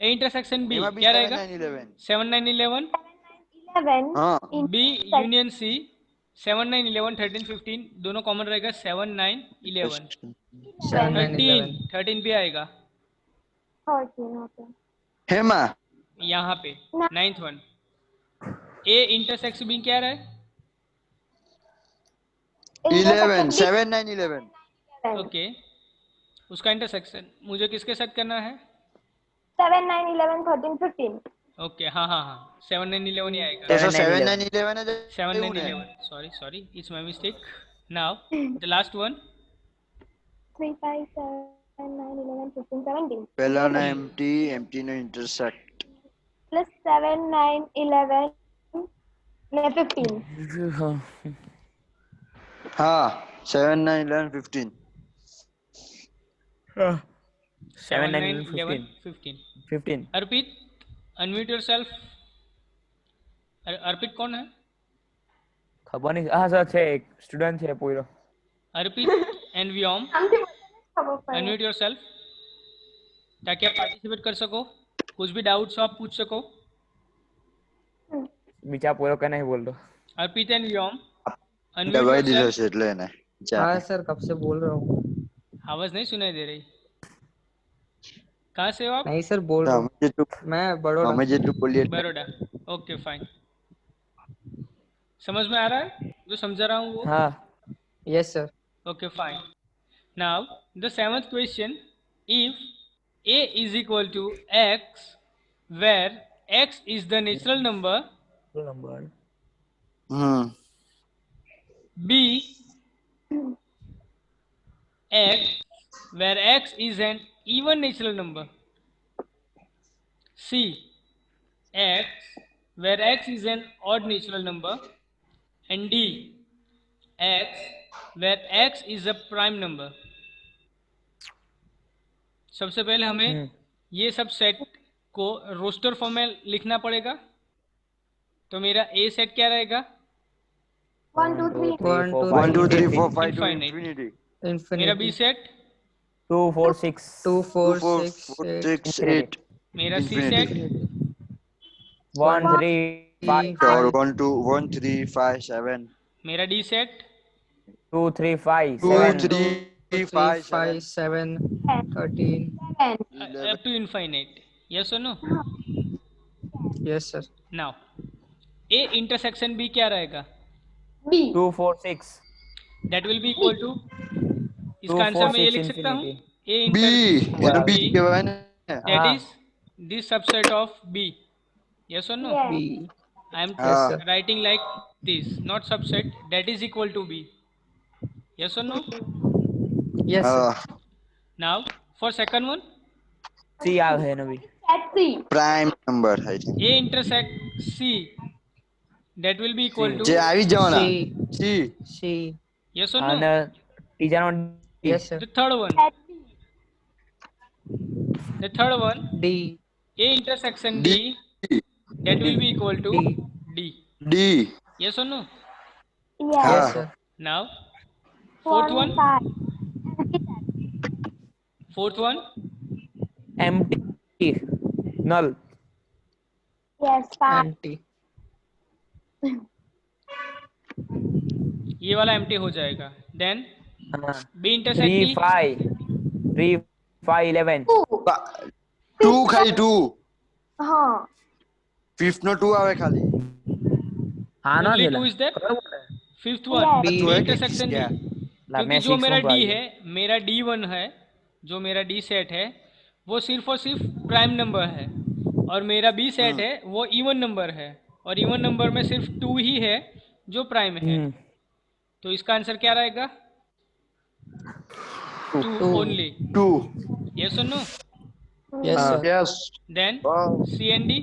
A intersection B. એમાં બી क्या 7 रहेगा? 9 11. 7 9 11. 11 હા B union C. 7 9 11 13 15 दोनों कॉमन रहेगा. 7 9 11. 7 9 11. 13 भी आएगा 13 okay હેમાં यहाँ पे. Ninth one. A intersex B क्या रहा है? 11 7 9 11. ओके. उसका इंटरसेक्शन मुझे किसके साथ करना है? 7 9 11 13 15 ओके. हाँ हाँ हाँ, 7 9 11 ही आएगा. તો 7 7 9 9 11 જ 7 એવું 9 ને. 11. Sorry, it's my mistake. Now the last one. 3 5 7 9 11 15 17 પહેલાનો empty empty નો intersect. plus 7 9 11 ને 15 હા 7 9 11 15. 7 9 11 15 15. 15 अर्पित, unmute yourself. अर्पित कौन है? खबर नहीं हाँ सर છે એક સ્ટુડન્ટ છે પૂરો अर्पित and व्योम, આમથી ખબર પડે unmute yourself ताकि आप पार्टिसिपेट कर सको. कुछ भी डाउट्स हो आप पूछ सको. બીજા પૂરો કે નહીં બોલ દો अर्पित and व्योम, unmute દબાઈ દીધો yourself. છે એટલે એને. हाँ सर कब से बोल रहा हूँ. आवाज नहीं सुनाई दे रही. कहाँ से हो आप? नहीं सर बोल रहा हूँ. અમે જેટલું मैं बड़ोड़ा. અમે જેટલું બોલીએ એટલું. बड़ोड़ा. Okay fine. समझ में आ रहा है जो समझा रहा हूँ वो? हाँ Yes, sir. Okay, fine. Now, the seventh question: if a is equal to x, where x is the natural number, hmm b x, where x is an even natural number, c x, where x is an odd natural number, and d x, where x is a prime number. सबसे पहले हमें ये सब set को roster form में लिखना पड़ेगा। तो मेरा ए सेट क्या रहेगा? 1 2 3 1, 2, 1 2 3 4 5 to Infinite. infinity मेरा बी infinity. सेट 2 4 6 2, 2 4, 4 6, 4 8. 6 8 मेरा सी infinity सेट Infinity. 1 3 5 और 5. 1 2 1 3 5 7 मेरा D set 2 3 5 2 1, 7 2, 3 3, 5 5, 7, 13. 10 up to infinite. Yes और no? Yes, sir. Now A intersection B क्या रहेगा? B 2 4 6 that will be equal to, 2 इसका आंसर 4 मैं ये 6 लिख सकता हूँ, infinity ए B इंटरसेक्शन यार B बी के बाद दैट हाँ is this subset of B. Yes और no? yes B. I am Yes, sir. writing like this, not subset, that is equal to b. Yes or no? Yes, sir. Now for second one, C आ गए ना भी set C prime number I think a intersect c, that will be equal to, जे આવી જ જવાના C. C C. yes or no? અને ત્રીજા નો Yes, sir. The third one, set B the third one, D. a intersection D d, that will be equal to D. d. D Yes or no? yes Yes, हाँ sir. Now fourth one, 5 fourth one, empty null yes 5 Empty. ये वाला empty हो जाएगा। Then हाँ B intersect 3 D, 5 3 5 11 2 2 ખાલી 2 हाँ fifth નો 2 આવે ખાલી हाँ ना only थेला 2 is there. करो बोले फिफ्थ वन Yes. बी तो है कि इंटरसेक्शन डी, क्या ला क्योंकि मैं जो 6 मेरा में डी पढ़ा है, मेरा डी वन है, जो मेरा डी सेट है वो सिर्फ और सिर्फ प्राइम नंबर है, और मेरा बी सेट है वो इवन नंबर है, और इवन नंबर में सिर्फ 2 ही है जो प्राइम है। तो इसका आंसर क्या रहेगा? 2 Two. ओनली। 2 यस और no? Yes, sir. Yes then C and D,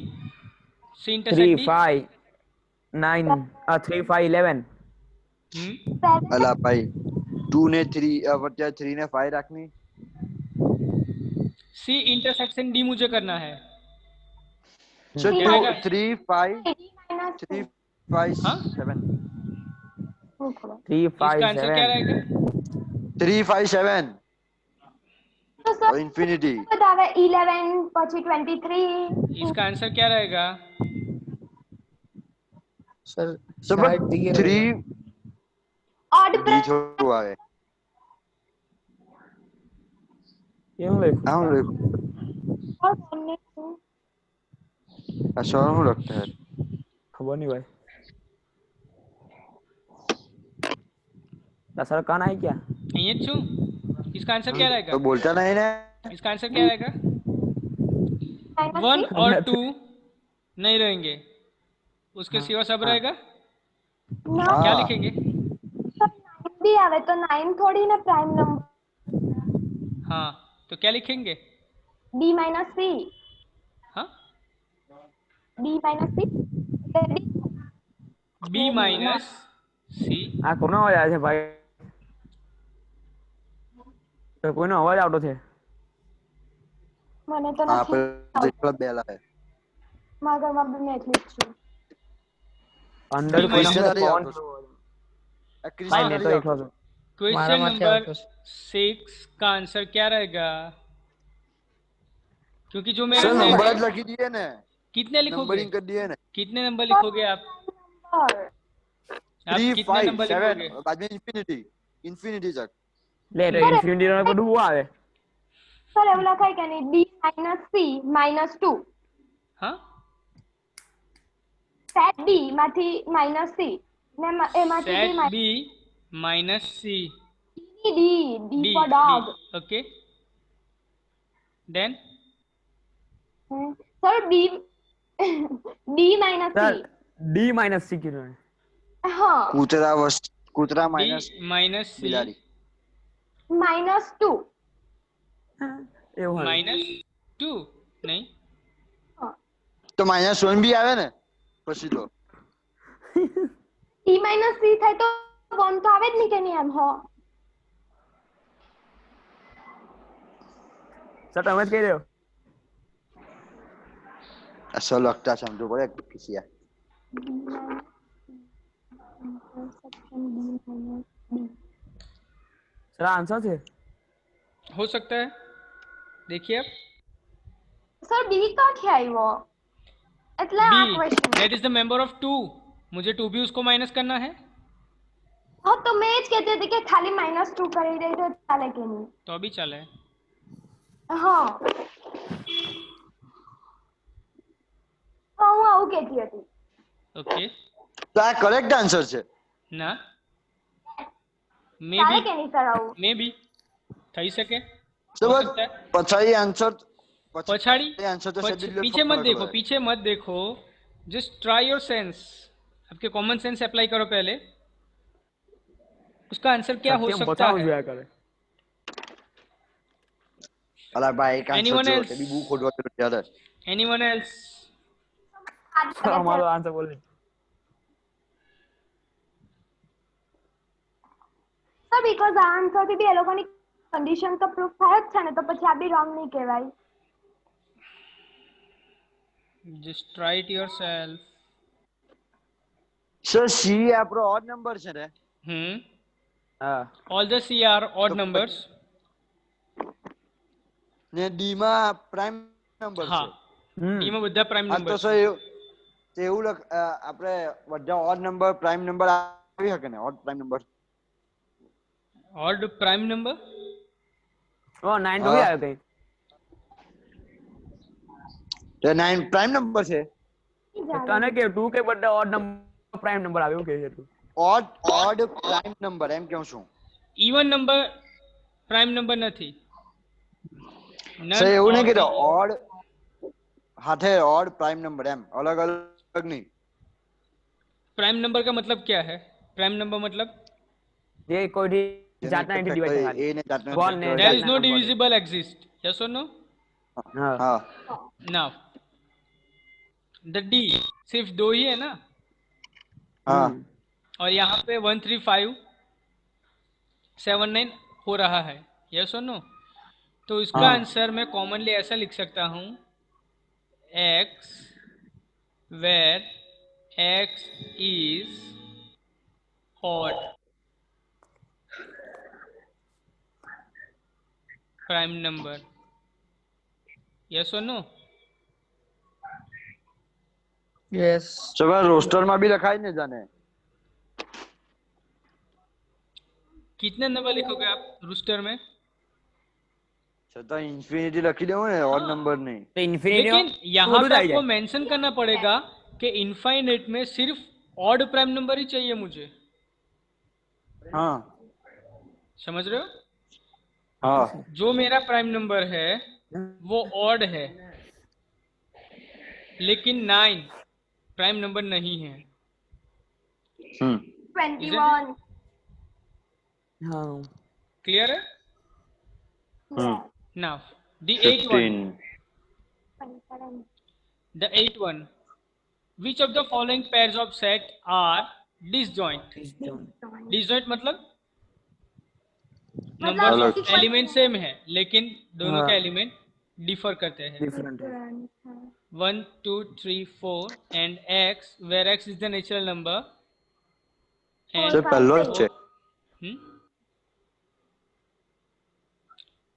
C 3 intersect D, 5 9 3 5 11 અલા ભાઈ 2 ને 3 વચ્ચે 3 ને 5 રાખની सी इंटरसेक्शन डी मुझे करना है। So क्या 2 रहेगा? 3 5 minus 3 5 हाँ? 7 3 इसका 5 आंसर क्या 7 रहेगा? 3 5 7 तो और सर इंफिनिटी बतावे 11 પછી 23 इसका आंसर क्या रहेगा? Sir, सब शायद D 3 रहेगा. odd डी थोड़ું આવે क्यों लिखूं આમ લખો और बोलने को આ સરખું લખતા है खबर नहीं भाई सर कौन आई क्या ये छू, इसका आंसर क्या रहेगा? तो बोलता नहीं ना इसका आंसर क्या रहेगा? 1 और 2 नहीं रहेंगे, उसके सिवा सब रहेगा। ना क्या हाँ लिखेंगे? सर 9 भी आवे तो 9 थोड़ी ना प्राइम नंबर हाँ, तो क्या लिखेंगे? b minus c हाँ, b minus c b minus C. આ કોનો અવાજ આવે છે ભાઈ તો કોઈનો અવાજ આવતો છે મને તો हाँ નથી पर देखला बेला है મારા ઘરમાં બી મેં એટલી જ છું અંદર B કોઈનો minus અવાજ क्रिस्टन ભાઈ नहीं મેં તો એકલો છું क्वेश्चन મારામાંથી नंबर આવતો છે. 6 का आंसर क्या रहेगा? क्योंकि जो मेरा सर सेट नंबर है, आज लखी दिए ने कितने लिखोगे? नंबरिंग कर दिए ने कितने नंबर लिखोगे आप? और आप 3 कितने 5 नंबर 7 लिखोगे? बाद में इंफिनिटी इंफिनिटी तक લે તો ઇન્ફિનિટી નો બધું શું આવે સર એવું લખાય કે નહીં b minus c minus 2 हाँ, set b માંથી minus c ને એમાંથી set D B minus C. D for dog. Okay. Then Sir, D minus sir C. D minus C क्यों है? हाँ, कूतरा D माइनस minus C बिलाड़ी -2. એવું હોય. minus 2 नहीं तो -1 भी आवे ने પછી તો D minus C થાય તો 1 તો આવે જ નહીં કે નહીં એમ હો. सर તમે જ કહી રહ્યો. અસલ લખતા સમજો પડે કિસિયા सर आंसर છે. हो सकता है, देखिए आप. સર D ક્યાંથી આવ્યો? એટલે આ B question. that is the member of 2. मुझे 2 भी उसको माइनस करना है હા તો મેં જ કહેતી હતી કે ખાલી -2 કરી દઈ તો ચાલે કે નહીં. तो अभी चले. હા, હું આવું કહેતી હતી. ओके તો આ કરેક્ટ આન્સર છે ना मे ચાલે बी કે નહીં સર આવું? થઈ શકે. તો हो બસ सकता है. પછાડી આન્સર पछाड़ी आंसर तो शायद बिल्कुल पीछे मत पकड़ देखो, लो है। पीछे मत देखो, जस्ट ट्राई योर सेंस. आपके कॉमन सेंस अप्लाई करो पहले. उसका आंसर क्या हो કેમ सकता બતાવું है? જોયા કરે. અલા ભાઈ એક આન્સર Anyone જો else? તે બી બુક ખોટવા તો ત્યારે Anyone else? સર અમારો આન્સર બોલે. સર બીકોઝ આ આન્સરથી બી એ લોકોની કન્ડિશન તો પ્રૂફ થાય જ છે ને, તો પછી આ બી રોંગ નહીં કહેવાય. Just try it yourself. Sir C આપણો ઓડ નંબર છે ને હા All the C are odd numbers. ને ડી માં પ્રાઇમ નંબર हाँ. છે D में બધા prime આ તો numbers. સર એવું લખ આપણે બધા ઓડ નંબર પ્રાઇમ નંબર આવી શકે ને odd prime number Odd prime number. ઓ 9 તો બી આવ્યો કઈ. તો 9 પ્રાઇમ નંબર છે તને કે 2 કે બધા ઓડ નંબર પ્રાઇમ નંબર આવે એવું કહે છે તું. ઓડ પ્રાઇમ નંબર એમ કેવું છું Even number prime number નથી. None સર એવું નહીં of કીધું the- ઓડ હાથે ઓડ પ્રાઇમ નંબર એમ અલગ અલગ નહીં प्राइम नंबर का मतलब क्या है? प्राइम नंबर मतलब જે કોઈ જાતના એન્ટી ડિવાઇડ થાય. એ ને જાતનો One ને there is no number. divisible exist. Yes or no? હા હા Now the D सिर्फ 2 ही है ना, હા और यहाँ पे 13579 हो रहा है. यस और नो? तो इसका आंसर मैं कॉमनली ऐसा लिख सकता हूँ x where x is odd prime number. Yes or no? Yes. Sir roster માં બી લખાય ને જાને कितने नंबर लिखोगे आप रूस्टर में? છતાં ઇન્ફિનિટી લખી દેવું ને ઓડ નંબર નહીં તો ઇન્ફિનિટી लेकिन यहाँ पे आपको मेंशन करना पड़ेगा कि इनफाइनाइट में सिर्फ ऑड प्राइम नंबर ही चाहिए मुझे. હા समझ रहे हो? હા जो मेरा प्राइम नंबर है वो ऑड है, लेकिन 9 प्राइम नंबर नहीं है. 21. હા क्लियर है? હમ Now the 8th one. 15 The 8th one. Which of the following pairs of set are disjoint? Disjoint मतलब नंबर अलग। ऑफ एलिमेंट सेम है लेकिन दोनों हाँ। के एलिमेंट डिफर करते हैं. Different 1 2 3 4 and x where x is the natural number and sir પહેલો જ છે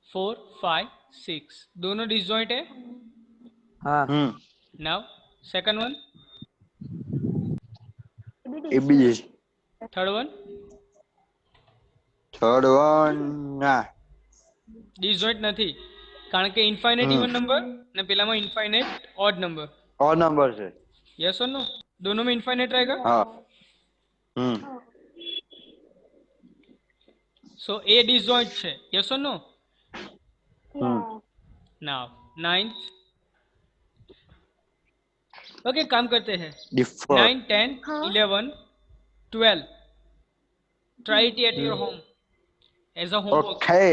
4 5 6 दोनों disjoint है. હા Now second one, એ બી third one, થર્ડ વન ના disjoint નથી કારણ કે infinite even number ને પેલામાં infinite odd number. Odd number છે Yes or no? दोनों में infinite रहेगा. હા So A disjoint છે. Yes or no? Yeah. Now, ninth. Okay, काम करते हैं. Differ. 9, 10, हाँ. 11, 12. Try it at your home as a homework. Okay.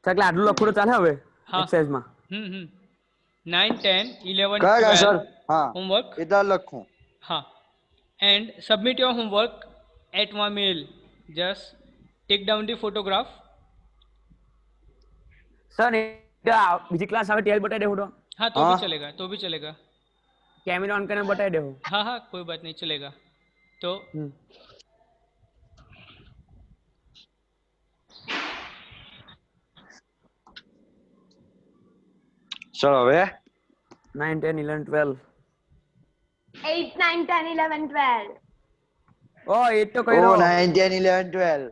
ચાલ આટલું લખું તો ચાલે હવે હા. એક્સરસાઇઝ માં 9, 10, 11, કયા 12. સર? હા. Homework. એટલા લખું. हाँ. And submit your homework at my mail. Just take down the photograph. Sir ને બીજી ક્લાસ આવે ત્યારે બતાવી દેવું તો हाँ तो भी चलेगा, तो भी चलेगा. કેમેરા ઓન કરીને બતાવી દેવું. हाँ हाँ कोई बात नहीं, चलेगा. तो સર હવે 9 10 11 12 8, 9, 10, 11, 12. ઓ 8 તો ઓ કર્યો 9 10 11 12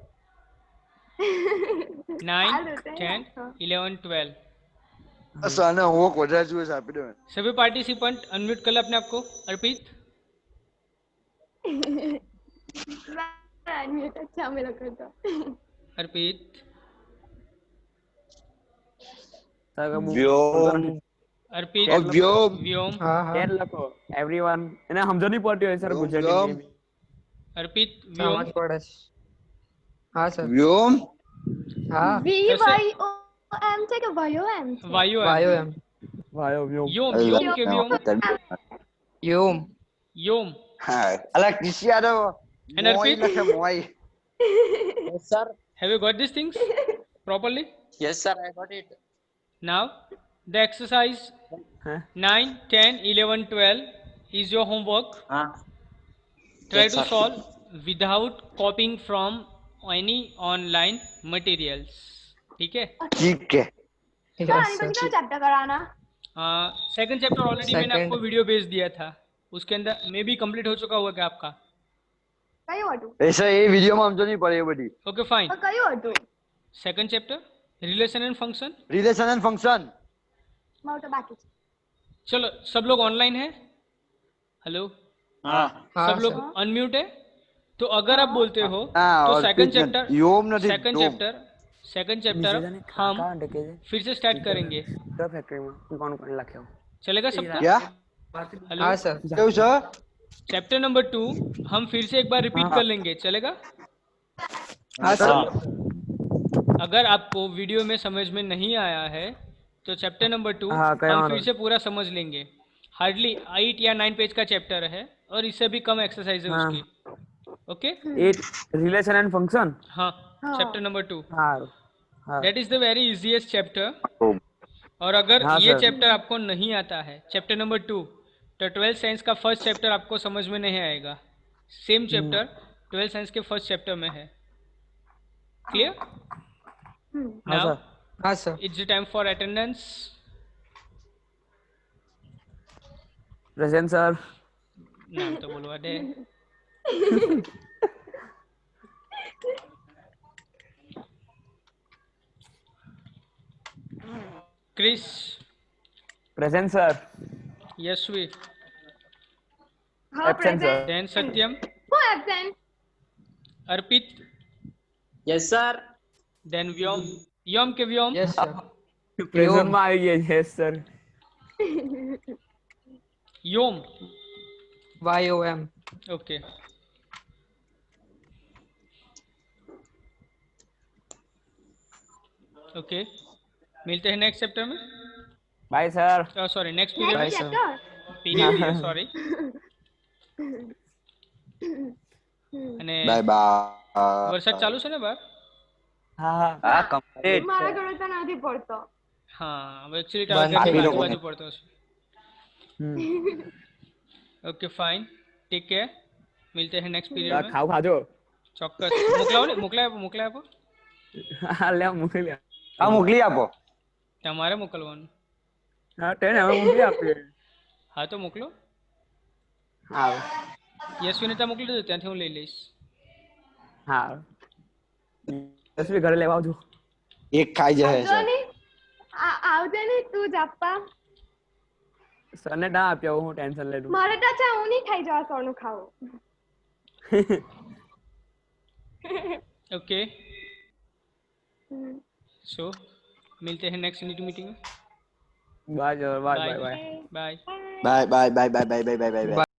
9, ચાલુ છે. 10, 11, 12. સર ને હું વધારે જોઈએ છે આપી દો. सभी पार्टिसिपेंट अनम्यूट कर ले अपने आप को. अर्पित. Unmute अच्छा અમે લોકો તો. अर्पित. વ્યોમ अर्पित. વ્યોમ व्योम. हाँ हाँ ટેન લખો એવરીવન એને સમજો નહીં પડતી હોય સર ગુજરાતી વ્યોમ. अर्पित. व्योम. समझ पड़े हाँ सर વ્યોમ हाँ VYOM છે કે YOM છે? वायु. वायो एम વાયો વ્યોમ योम. योम के व्योम. यूम योम. હા અલા કિસી યાદવ And મોય Arpit? લખે મોય. Yes, sir. Have you got these things properly? Yes, sir. I got it. Now the exercise Huh? 9, 10, 11, 12 is your homework. Try Yes, to sir. solve without copying from any online materials. ठीक है? ઠીક है. તો yes આની sir પછી કયો chapter કરવાના? Second chapter already मैंने Second. आपको वीडियो भेज दिया था. उसके अंदर मे भी कंप्लीट हो चुका होगा क्या आपका? કયું હતું? એસા એ વિડિયોમાં સમજો નહીં પડે એ બધી. Okay fine. કયું હતું? Second chapter relation and function. Relation and function. મારું તો બાકી છે. चलो सब लोग ऑनलाइन है. हेलो. हाँ. हाँ सब लोग सर अनम्यूट है. तो अगर आप बोलते हो हाँ, तो और सेकंड फिर चैप्टर योम नहीं, सेकंड योम। चैप्टर हम फिर से स्टार्ट करेंगे. ફેક્ટરીમાં કોણ કોણ લખ્યો चलेगा सबका? क्या हेलो. हाँ सर કેવું છે? चैप्टर नंबर 2 हम फिर से एक बार रिपीट कर लेंगे. चलेगा? हाँ सर अगर आपको वीडियो में समझ में नहीं आया है तो चैप्टर नंबर 2 हाँ, कहीं हम और फिर से पूरा समझ लेंगे. हार्डली 8 या 9 पेज का चैप्टर है और इससे भी कम एक्सरसाइज है हाँ. उसकी. ओके. 8 રિલેશન એન્ડ ફંક્શન हाँ. हाँ. चैप्टर नंबर 2 સારું હા that is the very easiest chapter. और अगर हाँ, ये सर. चैप्टर आपको नहीं आता है चैप्टर नंबर 2 तो 12th साइंस का फर्स्ट चैप्टर आपको समझ में नहीं आएगा. सेम चैप्टर 12th साइंस के फर्स्ट चैप्टर में है. क्लियर? હા नाउ સર हाँ sir it's the time for attendance. Present sir नाम तो बोलवा दे. क्रिस. Present sir Yashvi. હા Absent, sir. present. then सत्यम. હું absent? अर्पित. Yes, sir. then व्योम. व्योम के व्योम. यस सर પ્રેઝન્ટમાં આવી ગયા છે સર योम. वायो एम ओके. ओके. मिलते हैं नेक्स्ट चैप्टर में. Bye sir sorry next period Bye, में. sir. Chapter? Period sorry. અને બાય બાય. વરસાદ ચાલુ છે ને બહાર? હા હા હા કમ્પ્લીટ. મારા ઘરે તો નથી પડતો. હા હવે એકચ્યુઅલી બંધ તારા થઈ ઘરની ગયું. આજુબાજુ પડતો છે. Okay fine. Take care. मिलते हैं नेक्स्ट पीरियड में. ખાવ ખાજો ચોક્કસ. મોકલાવો ને મોકલાય આપો. હા લે મોકલી લે આ મોકલી આપો. તમારે મોકલવાનું. હા તેને હવે મોકલી આપીએ હા તો મોકલો. હા યશવીને ત્યાં મોકલી દેજો, ત્યાંથી હું લઈ લઈશ. હા દસમી ઘરે લેવા આવજો એક ખાઈ જાય આવજો છે. ને? આવજે ને તું જ આપવા. સરને ના આપ્યા હું ટેન્શન લઈ લઉં મારે તો છે હું નહીં ખાઈ જવા સોનું ખાવું. ओके, सो मिलते हैं नेक्स्ट मीटिंग में। Bye bye bye bye bye. Bye. Bye bye bye bye bye bye bye bye.